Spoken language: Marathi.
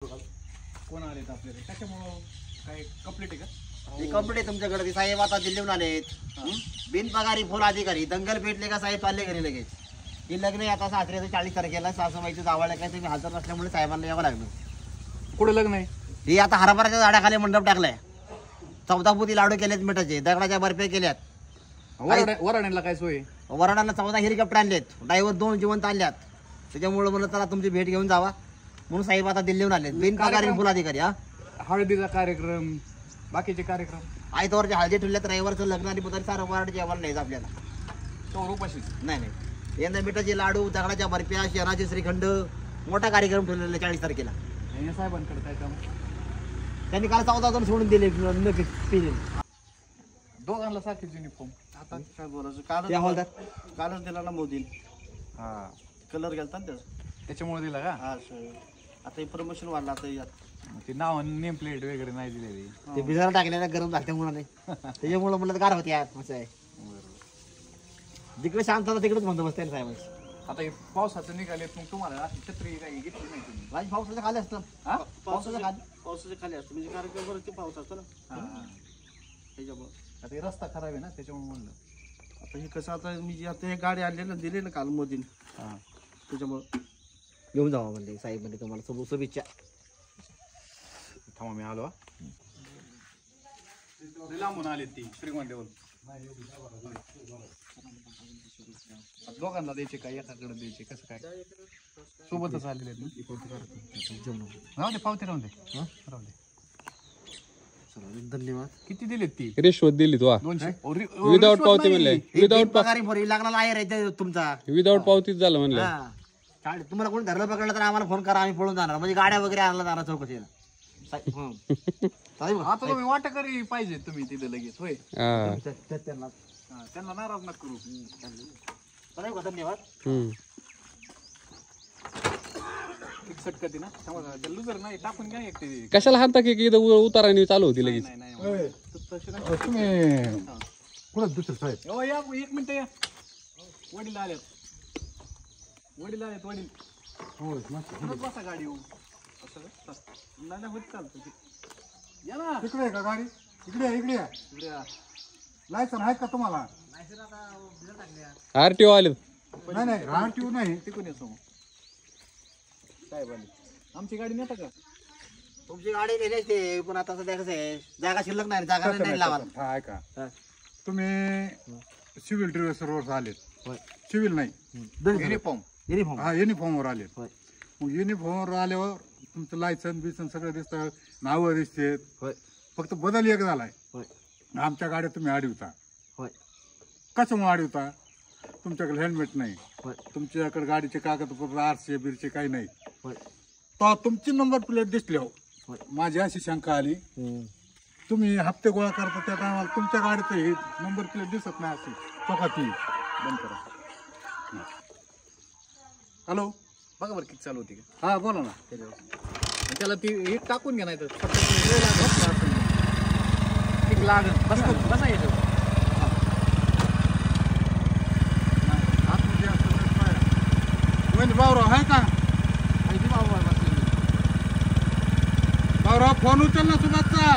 कोण आलेत आपल्याकडे त्याच्यामुळं काय कंप्लीट आहे का? ही कंप्लीट तुमच्याकडे ती साहेब आता दिल्लीहून आलेत बिनपगारी फुल अधिकारी दंगल पेटले का साहेब चालले घरी लगेच. ही लग्न आहे आता सासऱ्याचं 40 तारखेला सासूबाईचं जावळ काय तुम्ही हजर नसल्यामुळे साहेबांना यावं लागलं. कुठे लग्न आहे? ही आता हरभऱ्याच्या झाडाखाली मंडप टाकलाय. 14 पोती लाडू केलेत मिठाचे दगडाच्या बर्फे केल्यात. वराड्यांना काय सोय? वराडांना 14 हेलिकॉप्टर आणलेत. ड्रायव्हर 2 जिवंत आणल्यात. त्याच्यामुळे म्हणलं चला तुमची भेट घेऊन जावा म्हणून साहेब आता दिल्लीहून आलेत बिनपगारी फुल अधिकारी. हा हळदीचा कार्यक्रम बाकीचे कार्यक्रम आयतवारच्या हळदी ठेवल्यात. रविवारचं लग्न आणि पुतारी सारं वराड जेवायला नाही आपल्याला. तो उपाशीच नाही नाही यंदा मिठाचे लाडू दगडाच्या बर्फ्या शेणाचे श्रीखंड मोठा कार्यक्रम ठेवलेला 40 तारखेला. साहेबांकडे काय काम? त्यांनी काल 14 जण सोडून दिले दोघांना सारखेच युनिफॉर्म. आता काय बोलायचं कालच दिला ना मोदी. हा कलर गेलता ना त्याच्यामुळे दिला का? हा आता प्रमोशन वाढला आता यात. ते नाव नेम प्लेट वगैरे नाही दिलेली. ते भिजायला टाकलेल्या गरम लागल्यामुळे नाही त्याच्यामुळे म्हणलं गार होते असं आहे. जिकडे शांत होता तिकडेच म्हणतो बसते साहेब. आता हे पावसाचं निघालेत मग तुम्हाला अशी छत्री काही घेतली नाही तुम्ही? माझी पावसाच्या खाली असतं. पावसाच्या खाली असतो म्हणजे कार्यक्रम ते पाऊस असतो ना त्याच्यामुळे. आता हे रस्ता खराब आहे ना त्याच्यामुळे म्हणलं. आता हे कसं आता मी जे आता हे गाडी आणली ना दिली ना काल मोदीने त्याच्यामुळं घेऊन जावा म्हणले साहेब म्हणजे तुम्हाला शुभेच्छा. थांबा मी आलो. लांबून आले ती श्रीगोंद्यावरून. दोघांना द्यायचे काय एकाकडे द्यायचे कसं काय? सोबतच आलेले आहेत पावते राहून दे. धन्यवाद. किती दिलेत ती? रिश्वत दिली तू? 200 विदाउट पावती म्हणले. विदाउट पगारी फोन लागला आहे रे तुमचा. विदाउट पावतीच झालं म्हणलं. तुम्हाला कोणी धरलं पकडलं तर आम्हाला फोन करा आम्ही पळून जाणार म्हणजे गाड्या वगैरे आणला जाणार चौकशीला. आता तुम्ही वाटकरी पाहिजे तुम्ही तिथे लगेच होय. त्यांना नाराज नका करू. धन्यवाद. सटकती ना लुजर नाही टाकून घ्या एक ते. कशाला हाणता की इथं उताराने चालू होती लगेच. तुम्ही कुठं दुसरं साहेब या 1 मिनिट या. वडील आलेत वडील. बसा गाडी नाही होत चालतं. या ना इकडे आहे का गाडी? इकडे या. लायसन आहे का तुम्हाला? आरटीओ आले. नाही राहटीव नाही. तिकून येतो साहेब आले. आमची गाडी नेता का? तुमची गाडी नेली ते पण आता सध्या कसं आहे जागा शिल्लक नाही जागा नाही लावा. हा ऐका तुम्ही सिव्हिल ड्रेसवर आलेत. सिव्हिल नाही युनिफॉर्म. हा युनिफॉर्मवर आलेत. मग युनिफॉर्मवर आल्यावर तुमचं लायसन बिसन सगळं दिसतं. नावं दिसतेत. फक्त बदल एक झालाय. आमच्या गाड्या तुम्ही अडवता. कशामुळे अडवता? तुमच्याकडे हेल्मेट नाही. तुमच्याकडे गाडीचे कागदपत्र आरसे बिरचे काही नाही. तर तुमची नंबर प्लेट दिसली हो माझी अशी शंका आली. तुम्ही हप्ते गोळा करता त्या टायमाला तुमच्या गाडीत हे नंबर प्लेट दिसत नाही अशी बघा ती बंद करा. हॅलो बघा बरं किती चालू होती का? हा बोला ना. त्याला ती एक टाकून घ्या नाही तर लागत बसा येतो. भाऊराव आहे का? भाऊराव फोन उचल ना सुभाषचा.